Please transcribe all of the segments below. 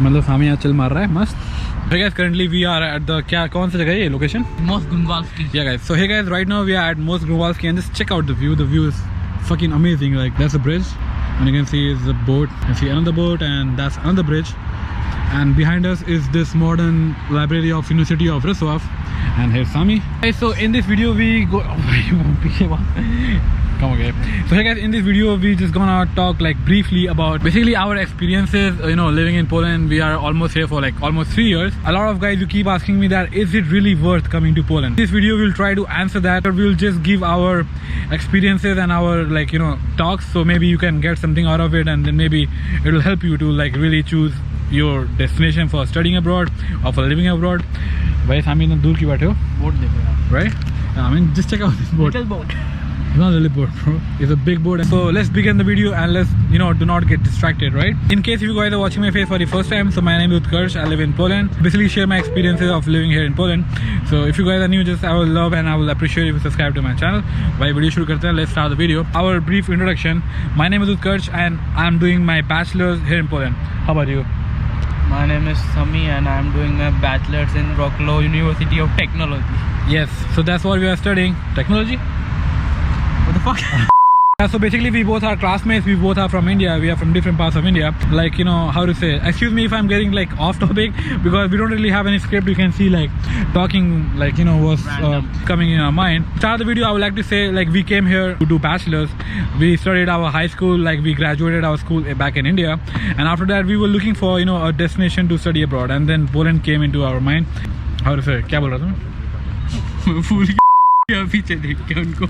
मतलब सामने यहाँ चल मार रहा है मस्त. Hey guys, currently we are at the क्या कौन सा जगह है ये location? Most Grunwalski. Yeah guys, so hey guys, right now we are at Most Grunwalski and just check out the view. The view is fucking amazing. Like that's a bridge and you can see is a boat. You can see another boat and that's another bridge. And behind us is this modern library of University of Wrocław. And here's Sami. Okay, so in this video we go. Come okay. So hey guys, in this video we just gonna talk like briefly about basically our experiences, you know, living in Poland. We are almost here for like almost 3 years. A lot of guys you keep asking me that is it really worth coming to Poland? This video we'll try to answer that, or we'll just give our experiences and our like, you know, talks, so maybe you can get something out of it, and then maybe it will help you to like really choose your destination for studying abroad or for living abroad. Why Sami इतना दूर क्यों बैठे हो? Boat देखो यार. Right? I mean, just check out this boat. Little boat. It's not really boat, bro. It's a big boat. So let's begin the video and let's, you know, do not get distracted, right? In case if you guys are watching my face for the first time, so my name is Utkarsh. I live in Poland. Basically share my experiences of living here in Poland. So if you guys are new, just I will love and I will appreciate if you subscribe to my channel. By video shuru karte hain, let's start the video. Our brief introduction. My name is Utkarsh and I'm doing my bachelor's here in Poland. How about you? My name is Sami and I am doing my bachelor's in Wrocław University of Technology. Yes, so that's what we are studying. Technology? What the fuck? Yeah, so basically we both are classmates, we both are from India, we are from different parts of India. Like, you know, how to say, excuse me if I'm getting like off topic, because we don't really have any script. You can see like talking like, you know, was coming in our mind. Start the video, I would like to say like we came here to do bachelor's. We studied our high school, like we graduated our school back in India, and after that we were looking for, you know, a destination to study abroad, and then Poland came into our mind. How to say, क्या बोल रहा था? पीछे देख के उनको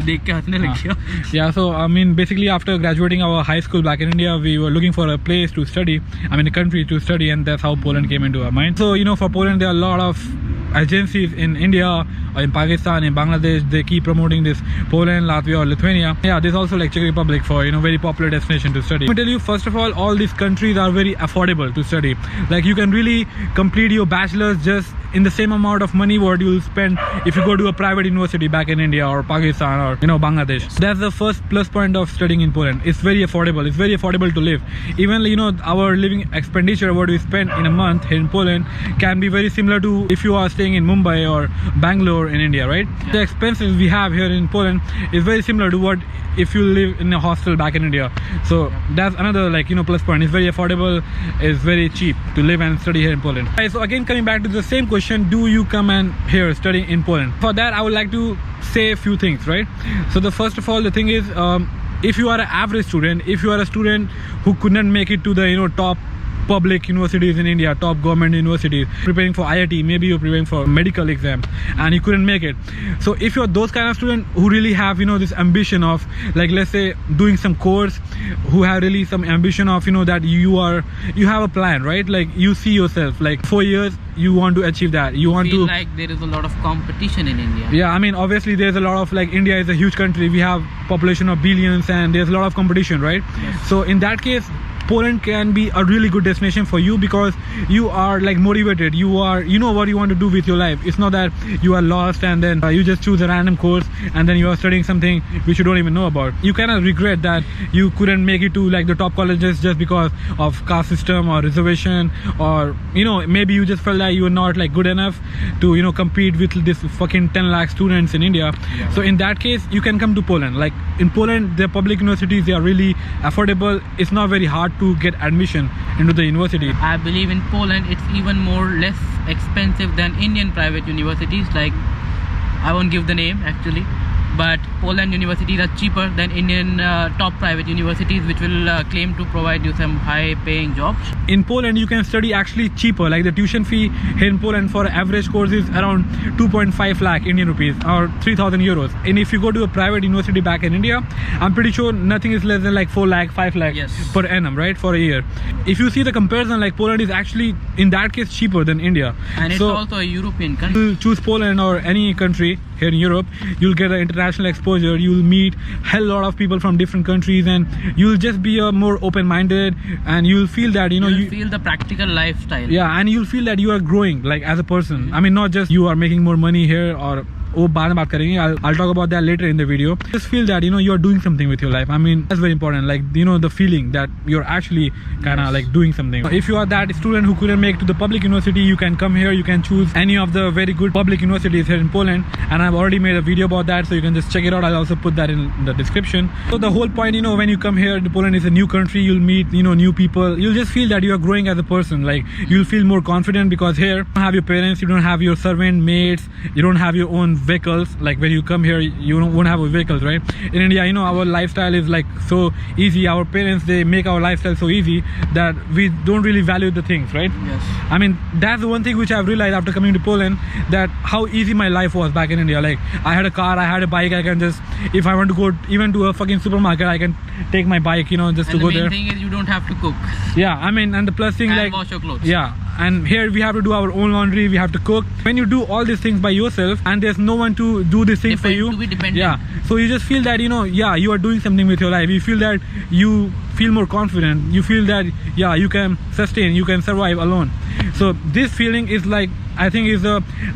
देख के हंसने लग गया. Yeah, so I mean basically after graduating our high school back in India, we were looking for a place to study, I mean a country to study, and that's how Poland came into our mind. So, you know, for Poland there are a lot of agencies in India or in Pakistan, in Bangladesh. They keep promoting this Poland, Latvia or Lithuania. Yeah, there's also like Czech Republic for, you know, very popular destination to study. Let me tell you, first of all these countries are very affordable to study. Like you can really complete your bachelor's just in the same amount of money what you'll spend if you go to a private university back in India or Pakistan or, you know, Bangladesh. So that's the first plus point of studying in Poland. It's very affordable. It's very affordable to live. Even, you know, our living expenditure, what we spend in a month here in Poland, can be very similar to if you are staying in Mumbai or Bangalore in India, right? The expenses we have here in Poland is very similar to what if you live in a hostel back in India. So that's another, like, you know, plus point. It's very affordable, it's very cheap to live and study here in Poland. Okay, so again coming back to the same question, do you come and here study in Poland? For that I would like to say a few things, right? So the first of all, the thing is, if you are an average student, if you are a student who could not make it to the, you know, top public universities in India, top government universities, preparing for IIT, maybe you're preparing for medical exam and you couldn't make it. So if you're those kind of students who really have, you know, this ambition of like, let's say doing some course, who have really some ambition of, you know, that you have a plan, right? Like you see yourself like 4 years you want to achieve that, you want to, like there is a lot of competition in India. Yeah, I mean obviously there's a lot of, like, India is a huge country, we have population of billions and there's a lot of competition, right? Yes. So in that case Poland can be a really good destination for you because you are like motivated, you know what you want to do with your life. It's not that you are lost and then you just choose a random course and then you are studying something which you don't even know about. You cannot regret that you couldn't make it to like the top colleges just because of caste system or reservation, or, you know, maybe you just felt that you were not like good enough to, you know, compete with this fucking 10 lakh students in India. Yeah. So in that case you can come to Poland. Like in Poland the public universities, they are really affordable. It's not very hard to get admission into the university. I believe in Poland it's even less expensive than Indian private universities. Like I won't give the name actually, but Poland universities are cheaper than Indian top private universities, which will claim to provide you some high paying jobs. In Poland you can study actually cheaper. Like the tuition fee here in Poland for average course is around 2.5 lakh Indian rupees or 3,000 euros. And if you go to a private university back in India, I'm pretty sure nothing is less than like 4 lakh, 5 lakh yes, per annum, right, for a year. If you see the comparison, like Poland is actually in that case cheaper than India. And it's also a European country. You'll choose Poland or any country here in Europe, you'll get an international exposure, you'll meet hell lot of people from different countries, and you'll just be a more open-minded, and you'll feel that, you know, you feel the practical lifestyle. Yeah, and you'll feel that you are growing like as a person. I mean, not just you are making more money here or वो बाद में बात करेंगे. I'll talk about that later in the video. Just feel that you are doing something with your life. I mean, that's very important. Like the feeling that you're actually kind of like doing something. If you are that student who couldn't make to the public university, you can come here. You can choose any of the very good public universities here in Poland, and I've already made a video about that, so you can just check it out. I'll also put that in the description. So the whole point, when you come here, Poland is a new country. You'll meet new people. You'll just feel that you are growing as a person. Like you'll feel more confident because here you don't have your parents, you don't have your servant mates, you don't have your own vehicles. Like when you come here, you won't have a vehicles, right? In India, our lifestyle is like so easy. Our parents, they make our lifestyle so easy that we don't really value the things, right? Yes. I mean, that's the one thing which I've realized after coming to Poland, that how easy my life was back in India. Like I had a car, I had a bike, I can just, if I want to go even to a fucking supermarket, I can take my bike, just to go there. And the main thing is you don't have to cook. Yeah, I mean, and the plus thing, and like wash your clothes. Yeah, and here we have to do our own laundry, we have to cook. When you do all these things by yourself and there's no one to do these things for you, to be dependent. yeah, so you just feel that you are doing something with your life. You feel that you feel more confident, you feel that you can sustain, you can survive alone. So this feeling is like, I think is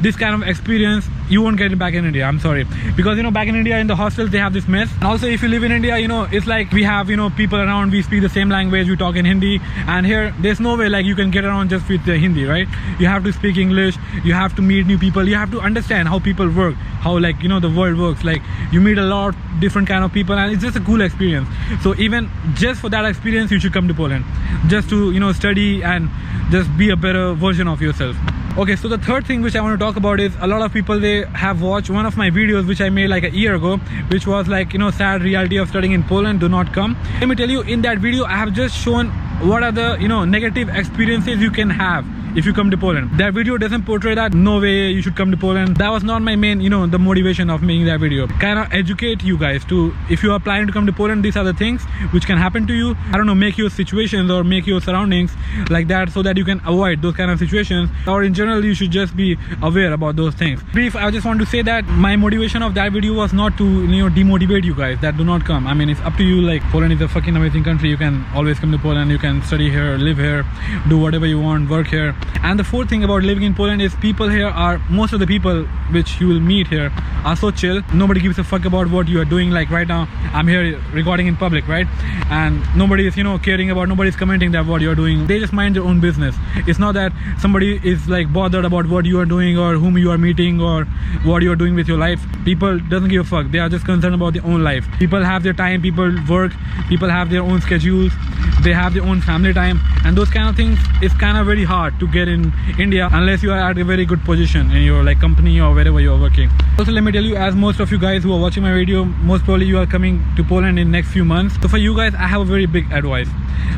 this kind of experience you won't get it back in India. I'm sorry, because back in India in the hostels they have this mess. And also if you live in India, it's like we have people around, we speak the same language, we talk in Hindi, and here there's no way like you can get around just with the Hindi, right? You have to speak English, you have to meet new people, you have to understand how people work, how like the world works. Like you meet a lot of different kind of people, and it's just a cool experience. So even just for that experience you should come to Poland, just to study and just be a better version of yourself. Okay, so the third thing which I want to talk about is a lot of people, they have watched one of my videos which I made like a year ago, which was like sad reality of studying in Poland, do not come. Let me tell you, in that video I have just shown what are the negative experiences you can have if you come to Poland. That video doesn't portray that no way you should come to Poland. That was not my main the motivation of making that video. Kind of educate you guys to, if you are planning to come to Poland, these are the things which can happen to you. I don't know, make your situations or make your surroundings like that so that you can avoid those kind of situations, or in general you should just be aware about those things. Brief, I just want to say that my motivation of that video was not to demotivate you guys that do not come. I mean, it's up to you. Like Poland is a fucking amazing country. You can always come to Poland, you can study here, live here, do whatever you want, work here. And the fourth thing about living in Poland is people here are, most of the people which you will meet here are so chill. Nobody gives a fuck about what you are doing. Like right now I'm here recording in public, right? And nobody is caring about, nobody's commenting that what you're doing. They just mind their own business. It's not that somebody is like bothered about what you are doing or whom you are meeting or what you are doing with your life. People doesn't give a fuck. They are just concerned about their own life. People have their time, people work, people have their own schedules, they have their own family time, and those kind of things is kind of very hard to get in India unless you are at a very good position in your like company or wherever you are working. Also, let me tell you, as most of you guys who are watching my video, most probably you are coming to Poland in next few months. So for you guys, I have a very big advice.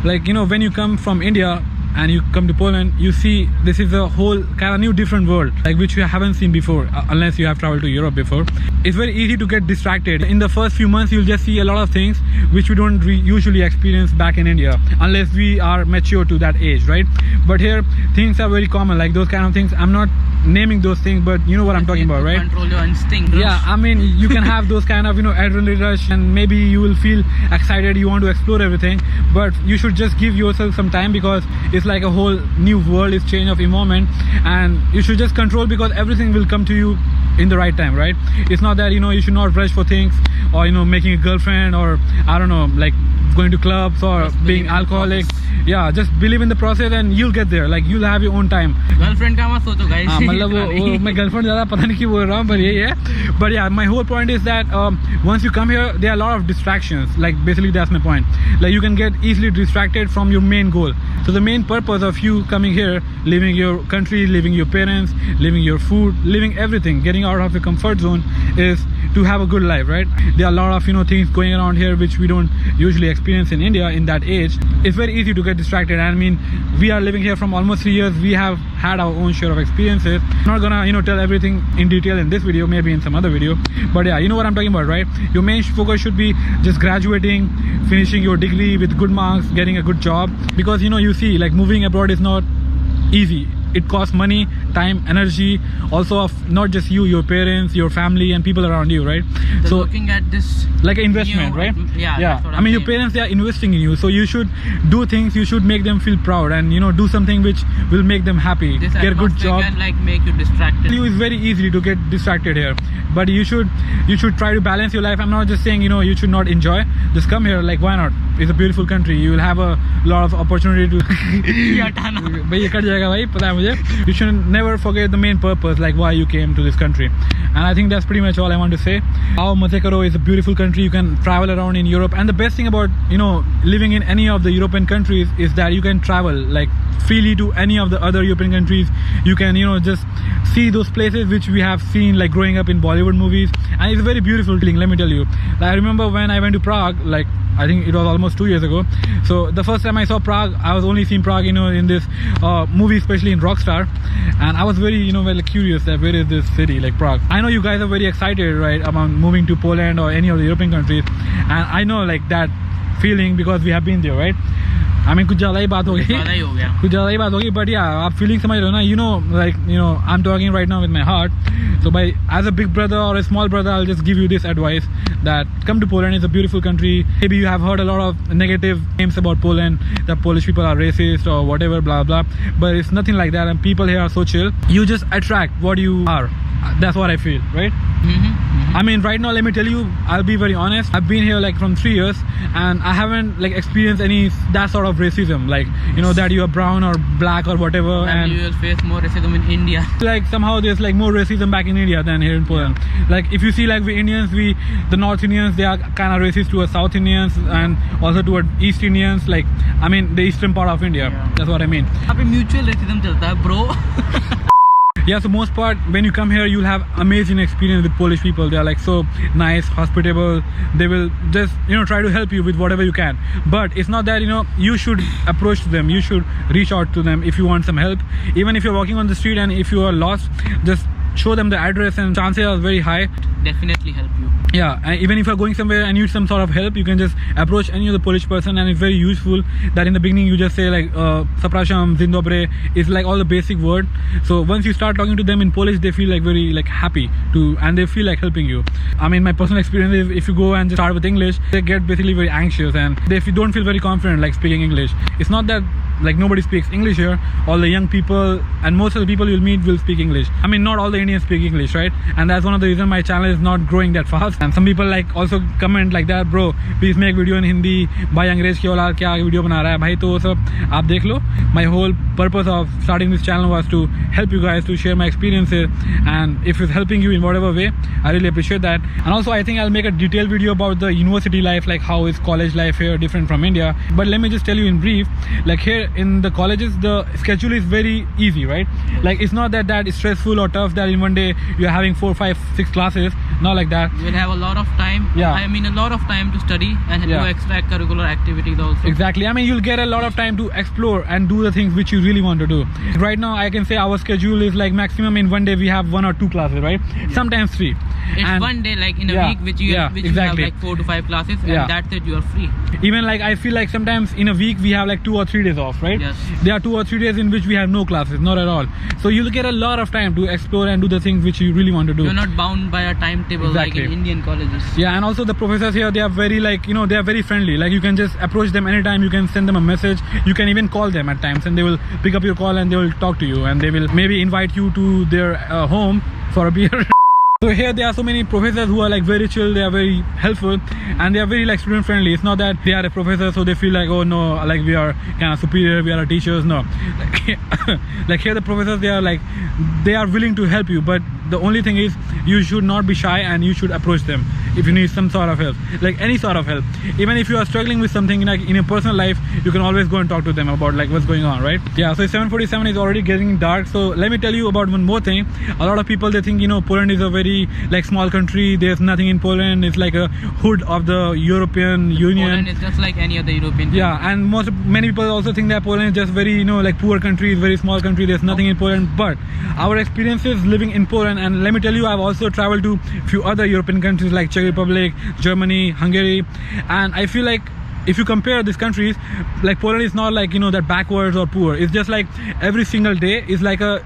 Like when you come from India and you come to Poland, you see this is a whole kind of new different world, like which you haven't seen before unless you have traveled to Europe before. It's very easy to get distracted. In the first few months you'll just see a lot of things which we don't usually experience back in India unless we are mature to that age, right? But here things are very common, like those kind of things. I'm not naming those things, but you know what I'm talking about, right? Control your instinct. Yeah, I mean, you can have those kind of adrenaline rush, and maybe you will feel excited, you want to explore everything, but you should just give yourself some time because it's like a whole new world, it's change of environment, and you should just control because everything will come to you in the right time, right? It's not that you should not rush for things, or making a girlfriend, or I don't know, like going to clubs or just being alcoholic. Yeah, just believe in the process and you'll get there. Like you'll have your own time. Girlfriend का मत सोचो guys. मतलब वो मैं girlfriend ज़्यादा पता नहीं क्यों बोल रहा हूँ, पर यही है. But yeah, my whole point is that once you come here, there are a lot of distractions. Like basically that's my point. Like you can get easily distracted from your main goal. So the main purpose of you coming here, leaving your country, leaving your parents, leaving your food, leaving everything, getting out of your comfort zone, is to have a good life, right? There are a lot of things going around here which we don't usually experience in India in that age. It's very easy to get distracted. I mean, we are living here from almost 3 years. We have had our own share of experiences. I'm not gonna tell everything in detail in this video, maybe in some other video, but yeah, you know what I'm talking about, right? Your main focus should be just graduating, finishing your degree with good marks, getting a good job, because you see, like moving abroad is not easy. It costs money, time, energy, also of not just you, your parents, your family, and people around you, right? They're So looking at this like an investment, new, right? Yeah. That's what I mean, your saying. parents, they are investing in you, so you should do things, you should make them feel proud, and do something which will make them happy. This Get a good atmosphere job. can like make you distracted. It's very easy to get distracted here, but you should try to balance your life. I'm not just saying you should not enjoy. Just come here, like, why not? It's a beautiful country. You will have a lot of opportunity to भाई ये cut जाएगा भाई, पता है मुझे. You should never forget the main purpose, like why you came to this country. And I think that's pretty much all I want to say. Ao Maze Karo is a beautiful country. You can travel around in Europe, and the best thing about living in any of the European countries is that you can travel like freely to any of the other European countries. You can just see those places which we have seen like growing up in Bollywood movies, and it's a very beautiful feeling, let me tell you. Like, I remember when I went to Prague, like I think it was almost 2 years ago. So the first time I saw Prague, I was only seeing Prague in this movie, especially in Rockstar, and I was very very curious that where is this city like Prague. I know you guys are very excited, right, about moving to Poland or any of the European countries, and I know like that feeling because we have been there, right? I mean, कुछ ज़्यादा ही बात हो गई, ज़्यादा ही हो गया. कुछ ज़्यादा ही बात होगी, but yeah, आप feeling समझ रहे हो ना, like I'm talking right now with my heart. So as a big brother or a small brother, I'll just give you this advice that come to Poland. It's a beautiful country. Maybe you have heard a lot of negative names about Poland, that Polish people are racist or whatever, blah blah, but it's nothing like that, and people here are so chill. You just attract what you are. That's what I feel, right? I mean, right now, let me tell you, I'll be very honest. I've been here like from 3 years, and I haven't like experienced any that sort of racism, like that you are brown or black or whatever. And you will face more racism in India. Like somehow there's like more racism back in India than here in Poland. Like if you see like we Indians, the North Indians, they are kind of racist towards South Indians and also toward East Indians. Like I mean, the eastern part of India. Yeah. That's what I mean. यहाँ पे mutual racism चलता है, bro. Yeah, so most part when you come here, you'll have amazing experience with Polish people. They are like so nice, hospitable. They will just try to help you with whatever you can. But it's not that you should approach them. You should reach out to them if you want some help. Even if you're walking on the street and if you are lost, just show them the address, and chances are very high. Definitely help you. Yeah, and even if you're going somewhere and need some sort of help, you can just approach any of the Polish person, and it's very useful that in the beginning you just say like Zapraszam, Dzień dobry, is like all the basic word. So once you start talking to them in Polish, they feel like very like happy to, and they feel like helping you. I mean, my personal experience is if you go and just start with English, they get basically very anxious, and they don't feel very confident like speaking English. It's not that like nobody speaks English here. All the young people and most of the people you'll meet will speak English. I mean, not all the Indians speak English, right? And that's one of the reasons my channel is not growing that fast. And some people like also comment like that, bro, please make video in Hindi. भाई अंग्रेज की औलाद क्या video बना रहा है भाई, तो वो सब आप देख लो. My whole purpose of starting this channel was to help you guys, to share my experiences, and if it's helping you in whatever way, I really appreciate that. And also I think I'll make a detailed video about the university life, like how is college life here different from India. But let me just tell you in brief, like here in the colleges, the schedule is very easy, right? Like it's not that stressful or tough that in one day you're having 4, 5, 6 classes. Not like that. You will have a lot of time. Yeah. I mean, a lot of time to study and do extracurricular activities also. Exactly. I mean, you'll get a lot of time to explore and do the things which you really want to do. Right now, I can say our schedule is like maximum in one day we have 1 or 2 classes, right? Sometimes 3. It's And one day, like in a week, which you have exactly. like 4 to 5 classes, Yeah. and that's it. You are free. Even like I feel like sometimes in a week we have like 2 or 3 days off, right? Yes. There are 2 or 3 days in which we have no classes, not at all. So you'll get a lot of time to explore and do the things which you really want to do. You're not bound by a timetable Exactly. like in Indian colleges. Yeah, and also the professors here, they are very like, they are very friendly. Like you can just approach them anytime, you can send them a message, you can even call them at times, and they will pick up your call and they will talk to you, and they will maybe invite you to their home for a beer. So here there are so many professors who are like very chill, they are very helpful, and they are very like student friendly. It's not that they are a professor so they feel like, oh no, like we are kind of superior, we are teachers. No, like here the professors, they are willing to help you, but the only thing is you should not be shy and you should approach them if you need some sort of help, like any sort of help. Even if you are struggling with something like in your personal life, you can always go and talk to them about like what's going on, right? Yeah, so 7:47 is already getting dark, so let me tell you about one more thing. A lot of people, they think Poland is a very like small country, there's nothing in Poland, it's like a hood of the European Union. Poland is just like any other European country. Yeah, and many people also think that Poland is just very like poor country, very small country, there's nothing in Poland. But our experiences living in Poland, and let me tell you, I've also traveled to few other European countries like Czech Republic, Germany, Hungary, and I feel like if you compare these countries, like Poland is not like, you know, that backwards or poor. It's just like every single day is like a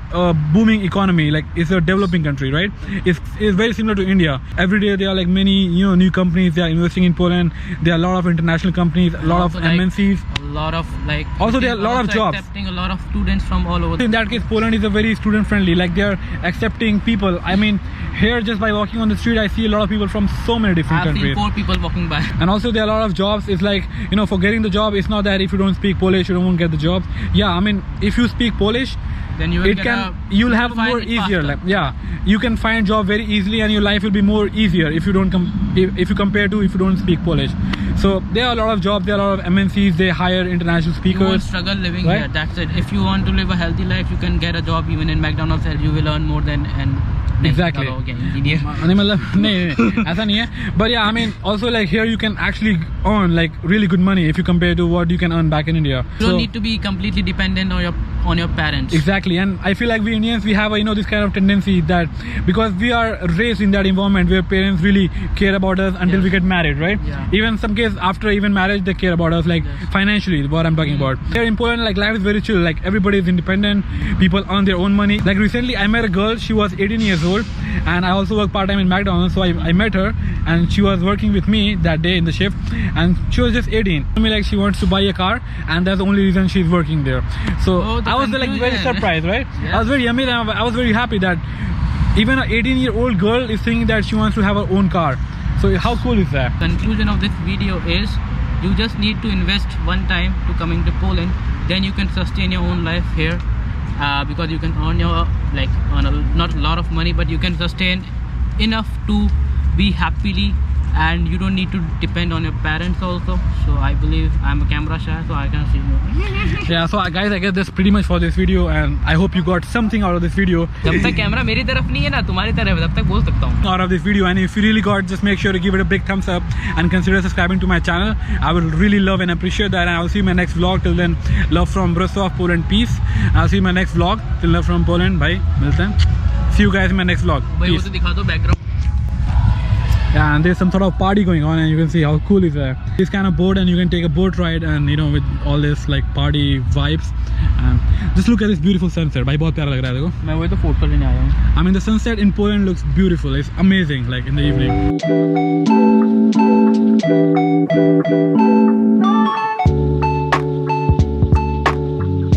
booming economy. Like it's a developing country, right? It's very similar to India. Every day there are like many, you know, new companies. They are investing in Poland. There are a lot of international companies, a lot of Also, like, MNCs. a lot of like. Also, it there are is a lot of also jobs. Accepting a lot of students from all over. In that case, Poland is a very student friendly. Like they're accepting people. I mean, here just by walking on the street, I see a lot of people from so many different I've countries. seen 4 people walking by. And also there are a lot of jobs. It's like, you know, for getting the job, it's not that if you don't speak Polish, you won't get the job. Yeah, I mean, if you speak Polish, Then you will it get can you'll have find more it easier. faster. Like, yeah, you can find job very easily, and your life will be more easier if you don't if you compare to if you don't speak Polish. So there are a lot of jobs. There are a lot of MNCs. They hire international You won't speakers. struggle living right? here. That's it. If you want to live a healthy life, you can get a job even in McDonald's and you will earn more than an Exactly. engineer. नहीं मतलब नहीं ऐसा नहीं है, but yeah, I mean also like here you can actually earn like really good money if you compare to what you can earn back in India. You don't need to be completely dependent on your parents. Exactly, and I feel like we Indians, we have a, you know, this kind of tendency that because we are raised in that environment where parents really care about us until we get married, right? Yeah. Even some case after even marriage they care about us, like financially, what I'm talking about. Here in Poland, like life is very chill. Like everybody is independent. People earn their own money. Like recently I met a girl. She was 18 years old, and I also work part time in McDonald's. So I met her, and she was working with me that day in the shift, and she was just 18. She told me like she wants to buy a car, and that's the only reason she's working there. So Oh, the I was like very confusion. surprised, right? Yeah. I was very amazed. I was very happy that even an 18-year-old girl is thinking that she wants to have her own car. So how cool is that? Conclusion of this video is you just need to invest one time to coming to Poland, then you can sustain your own life here, because you can earn not a lot of money, but you can sustain enough to be happily, and you don't need to depend on your parents also. So I believe I'm a camera shy, so I can see you. Yeah, so guys, I guess that's pretty much for this video, and I hope you got something out of this video. जब तक camera मेरी तरफ नहीं है ना तुम्हारी तरफ है, तब तक बोल सकता हूँ. Out of this video, and if you really got, just make sure to give it a big thumbs up and consider subscribing to my channel. I would really love and appreciate that, and I'll see you in my next vlog. Till then, love from Wrocław, Poland, peace. I'll see you in my next vlog. Till love from Poland, bye, मिलते हैं. See you guys in my next vlog. भाई वो Peace. तो दिखा दो background. Yeah, and there's some sort of party going on, and you can see how cool is that. This kind of boat, and you can take a boat ride, and you know, with all this like party vibes. And just look at this beautiful sunset. भाई बहुत प्यारा लग रहा है देखो. मैं वही तो फोटो लेने आया हूँ. I mean, the sunset in Poland looks beautiful. It's amazing, like in the evening.